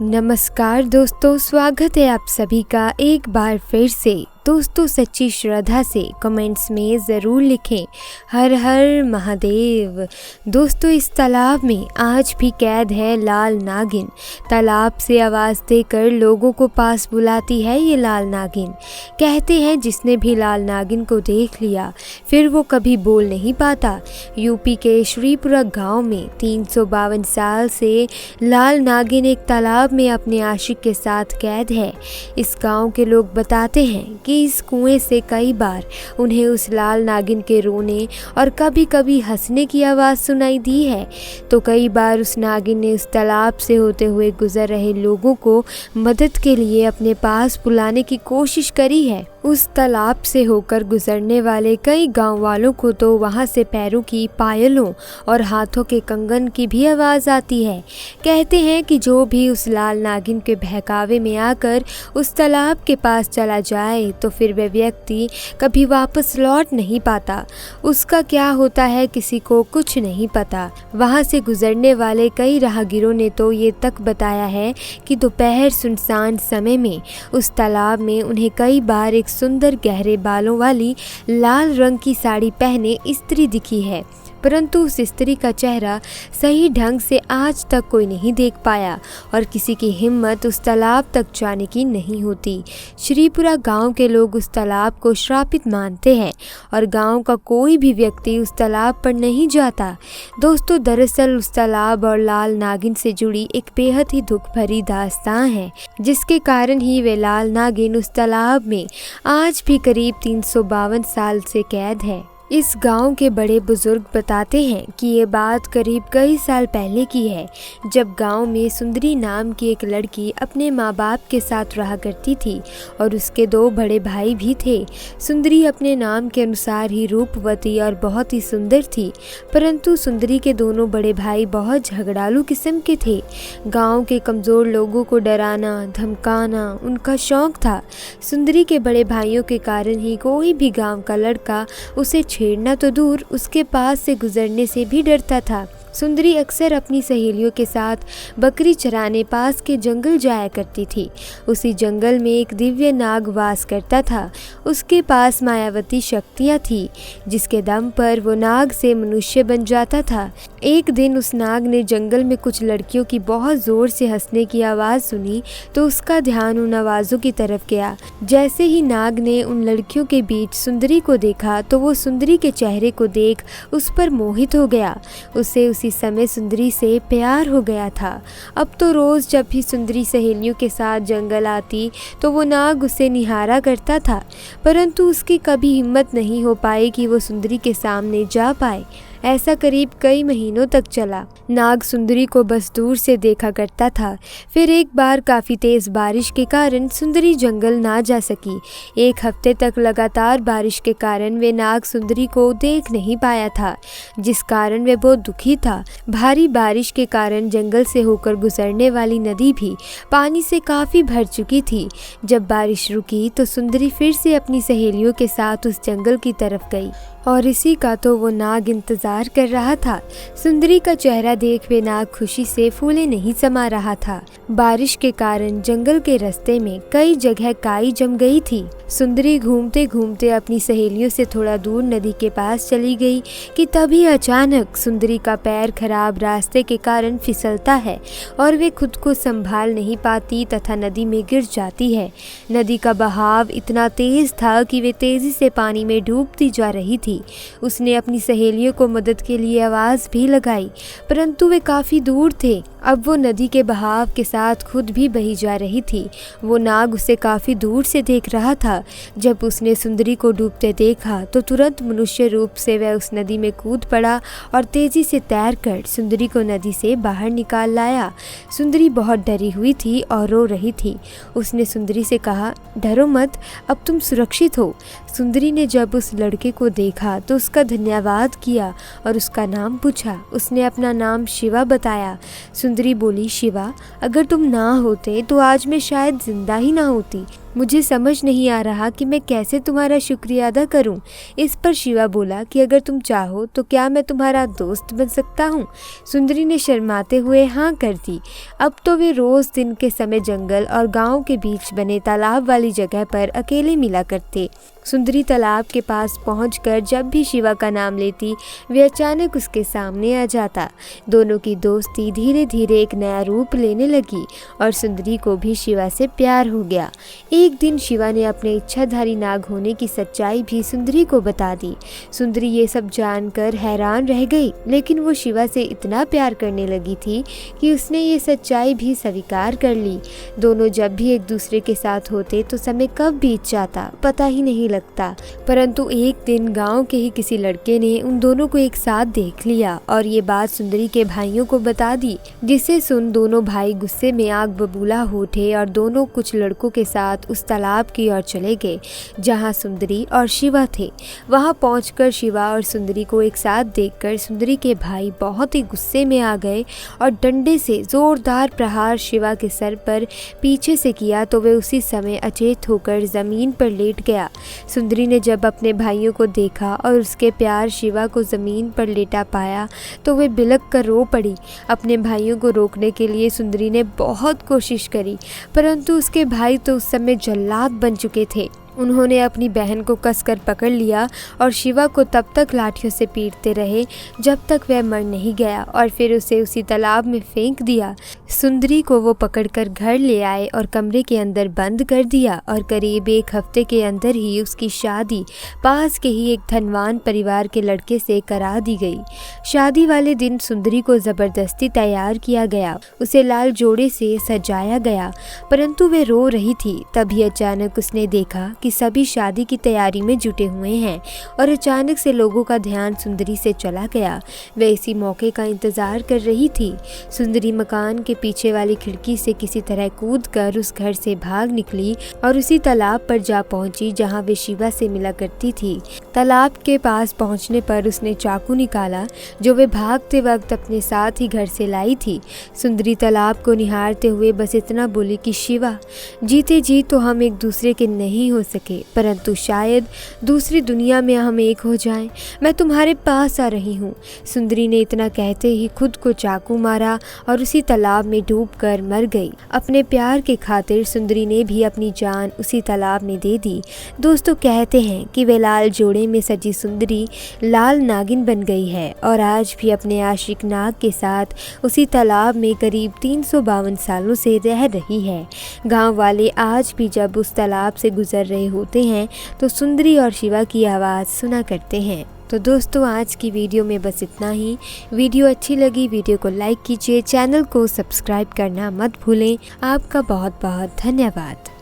नमस्कार दोस्तों, स्वागत है आप सभी का एक बार फिर से। दोस्तों, सच्ची श्रद्धा से कमेंट्स में ज़रूर लिखें हर हर महादेव। दोस्तों, इस तालाब में आज भी कैद है लाल नागिन। तालाब से आवाज़ देकर लोगों को पास बुलाती है ये लाल नागिन। कहते हैं जिसने भी लाल नागिन को देख लिया फिर वो कभी बोल नहीं पाता। यूपी के श्रीपुरा गांव में 352 साल से लाल नागिन एक तालाब में अपने आशिक के साथ कैद है। इस गांव के लोग बताते हैं कि इस कुएं से कई बार उन्हें उस लाल नागिन के रोने और कभी कभी हंसने की आवाज़ सुनाई दी है। तो कई बार उस नागिन ने उस तालाब से होते हुए गुजर रहे लोगों को मदद के लिए अपने पास बुलाने की कोशिश करी है। उस तालाब से होकर गुजरने वाले कई गांव वालों को तो वहां से पैरों की पायलों और हाथों के कंगन की भी आवाज़ आती है। कहते हैं कि जो भी उस लाल नागिन के बहकावे में आकर उस तालाब के पास चला जाए तो फिर वह व्यक्ति कभी वापस लौट नहीं पाता। उसका क्या होता है किसी को कुछ नहीं पता। वहां से गुजरने वाले कई राहगीरों ने तो ये तक बताया है कि दोपहर सुनसान समय में उस तालाब में उन्हें कई बार एक सुंदर गहरे बालों वाली लाल रंग की साड़ी पहने स्त्री दिखी है, परंतु उस स्त्री का चेहरा सही ढंग से आज तक कोई नहीं देख पाया और किसी की हिम्मत उस तालाब तक जाने की नहीं होती। श्रीपुरा गांव के लोग उस तालाब को श्रापित मानते हैं और गांव का कोई भी व्यक्ति उस तालाब पर नहीं जाता। दोस्तों, दरअसल उस तालाब और लाल नागिन से जुड़ी एक बेहद ही दुख भरी दास्तान है, जिसके कारण ही वे लाल नागिन उस तालाब में आज भी करीब 352 साल से कैद है। इस गांव के बड़े बुजुर्ग बताते हैं कि ये बात करीब कई साल पहले की है, जब गांव में सुंदरी नाम की एक लड़की अपने माँ बाप के साथ रहा करती थी और उसके 2 बड़े भाई भी थे। सुंदरी अपने नाम के अनुसार ही रूपवती और बहुत ही सुंदर थी, परंतु सुंदरी के दोनों बड़े भाई बहुत झगड़ालू किस्म के थे। गाँव के कमज़ोर लोगों को डराना धमकाना उनका शौक था। सुंदरी के बड़े भाइयों के कारण ही कोई भी गाँव का लड़का उसे छेड़ना तो दूर, उसके पास से गुजरने से भी डरता था। सुंदरी अक्सर अपनी सहेलियों के साथ बकरी चराने पास के जंगल जाया करती थी। उसी जंगल में एक दिव्य नाग वास करता था। उसके पास मायावती शक्तियाँ थी, जिसके दम पर वो नाग से मनुष्य बन जाता था। एक दिन उस नाग ने जंगल में कुछ लड़कियों की बहुत ज़ोर से हंसने की आवाज़ सुनी तो उसका ध्यान उन आवाज़ों की तरफ गया। जैसे ही नाग ने उन लड़कियों के बीच सुंदरी को देखा तो वो सुंदरी के चेहरे को देख उस पर मोहित हो गया। उसे उसी समय सुंदरी से प्यार हो गया था। अब तो रोज़ जब भी सुंदरी सहेलियों के साथ जंगल आती तो वो नाग उसे निहारा करता था, परंतु उसकी कभी हिम्मत नहीं हो पाई कि वो सुंदरी के सामने जा पाए। ऐसा करीब कई महीनों तक चला। नाग सुंदरी को बस दूर से देखा करता था। फिर एक बार काफ़ी तेज़ बारिश के कारण सुंदरी जंगल ना जा सकी। 1 हफ्ते तक लगातार बारिश के कारण वे नाग सुंदरी को देख नहीं पाया था, जिस कारण वे बहुत दुखी था। भारी बारिश के कारण जंगल से होकर गुजरने वाली नदी भी पानी से काफ़ी भर चुकी थी। जब बारिश रुकी तो सुंदरी फिर से अपनी सहेलियों के साथ उस जंगल की तरफ गई और इसी का तो वो नाग इंतज़ार कर रहा था। सुंदरी का चेहरा देख वे नाग खुशी से फूले नहीं समा रहा था। बारिश के कारण जंगल के रास्ते में कई जगह काई जम गई थी। सुंदरी घूमते घूमते अपनी सहेलियों से थोड़ा दूर नदी के पास चली गई कि तभी अचानक सुंदरी का पैर खराब रास्ते के कारण फिसलता है और वे खुद को संभाल नहीं पाती तथा नदी में गिर जाती है। नदी का बहाव इतना तेज था कि वे तेजी से पानी में डूबती जा रही थी। उसने अपनी सहेलियों को मदद के लिए आवाज़ भी लगाई, परंतु वे काफ़ी दूर थे। अब वो नदी के बहाव के साथ खुद भी बही जा रही थी। वो नाग उसे काफ़ी दूर से देख रहा था। जब उसने सुंदरी को डूबते देखा तो तुरंत मनुष्य रूप से वह उस नदी में कूद पड़ा और तेज़ी से तैरकर सुंदरी को नदी से बाहर निकाल लाया। सुंदरी बहुत डरी हुई थी और रो रही थी। उसने सुंदरी से कहा, डरो मत, अब तुम सुरक्षित हो। सुंदरी ने जब उस लड़के को देखा तो उसका धन्यवाद किया और उसका नाम पूछा। उसने अपना नाम शिवा बताया। सुंदरी बोली, शिवा, अगर तुम ना होते तो आज मैं शायद जिंदा ही ना होती। मुझे समझ नहीं आ रहा कि मैं कैसे तुम्हारा शुक्रिया अदा करूं। इस पर शिवा बोला कि अगर तुम चाहो तो क्या मैं तुम्हारा दोस्त बन सकता हूं। सुंदरी ने शर्माते हुए हाँ कर दी। अब तो वे रोज़ दिन के समय जंगल और गांव के बीच बने तालाब वाली जगह पर अकेले मिला करते। सुंदरी तालाब के पास पहुंचकर जब भी शिवा का नाम लेती वे अचानक उसके सामने आ जाता। दोनों की दोस्ती धीरे धीरे एक नया रूप लेने लगी और सुंदरी को भी शिवा से प्यार हो गया। एक दिन शिवा ने अपने इच्छाधारी नाग होने की सच्चाई भी सुंदरी को बता दी। सुंदरी ये सब जानकर हैरान रह गई, लेकिन वो शिवा से इतना प्यार करने लगी थी कि उसने ये सच्चाई भी स्वीकार कर ली। दोनों जब भी एक दूसरे के साथ होते तो समय कब बीत जाता पता ही नहीं लगता। परंतु एक दिन गांव के ही किसी लड़के ने उन दोनों को एक साथ देख लिया और ये बात सुंदरी के भाइयों को बता दी, जिसे सुन दोनों भाई गुस्से में आग बबूला हो उठे और दोनों कुछ लड़कों के साथ उस तालाब की ओर चले गए जहां सुंदरी और शिवा थे। वहां पहुंचकर शिवा और सुंदरी को एक साथ देखकर सुंदरी के भाई बहुत ही गुस्से में आ गए और डंडे से जोरदार प्रहार शिवा के सर पर पीछे से किया तो वे उसी समय अचेत होकर जमीन पर लेट गया। सुंदरी ने जब अपने भाइयों को देखा और उसके प्यार शिवा को जमीन पर लेटा पाया तो वे बिलख कर रो पड़ी। अपने भाइयों को रोकने के लिए सुंदरी ने बहुत कोशिश करी, परंतु उसके भाई तो उस समय जल्लाद बन चुके थे। उन्होंने अपनी बहन को कसकर पकड़ लिया और शिवा को तब तक लाठियों से पीटते रहे जब तक वह मर नहीं गया और फिर उसे उसी तालाब में फेंक दिया। सुंदरी को वो पकड़कर घर ले आए और कमरे के अंदर बंद कर दिया और करीब एक हफ्ते के अंदर ही उसकी शादी पास के ही एक धनवान परिवार के लड़के से करा दी गई। शादी वाले दिन सुंदरी को जबरदस्ती तैयार किया गया, उसे लाल जोड़े से सजाया गया, परंतु वे रो रही थी। तभी अचानक उसने देखा कि सभी शादी की तैयारी में जुटे हुए हैं और अचानक से लोगों का ध्यान सुंदरी से चला गया। वह इसी मौके का इंतजार कर रही थी। सुंदरी मकान के पीछे वाली खिड़की से किसी तरह कूदकर उस घर से भाग निकली और उसी तालाब पर जा पहुंची जहां वे शिवा से मिला करती थी। तालाब के पास पहुंचने पर उसने चाकू निकाला जो वे भागते वक्त अपने साथ ही घर से लाई थी। सुंदरी तालाब को निहारते हुए बस इतना बोली कि शिवा, जीते जी तो हम एक दूसरे के नहीं हो सके, परंतु शायद दूसरी दुनिया में हम एक हो जाएं। मैं तुम्हारे पास आ रही हूँ। सुंदरी ने इतना कहते ही खुद को चाकू मारा और उसी तालाब में डूबकर मर गई। अपने प्यार के खातिर सुंदरी ने भी अपनी जान उसी तालाब में दे दी। दोस्तों कहते हैं कि वे लाल जोड़े में सजी सुंदरी लाल नागिन बन गई है और आज भी अपने आशिक नाग के साथ उसी तालाब में करीब 352 सालों से रह रही है। गांव वाले आज भी जब उस तालाब से गुजर रहे होते हैं तो सुंदरी और शिवा की आवाज़ सुना करते हैं। तो दोस्तों आज की वीडियो में बस इतना ही। वीडियो अच्छी लगी वीडियो को लाइक कीजिए, चैनल को सब्सक्राइब करना मत भूलें। आपका बहुत बहुत धन्यवाद।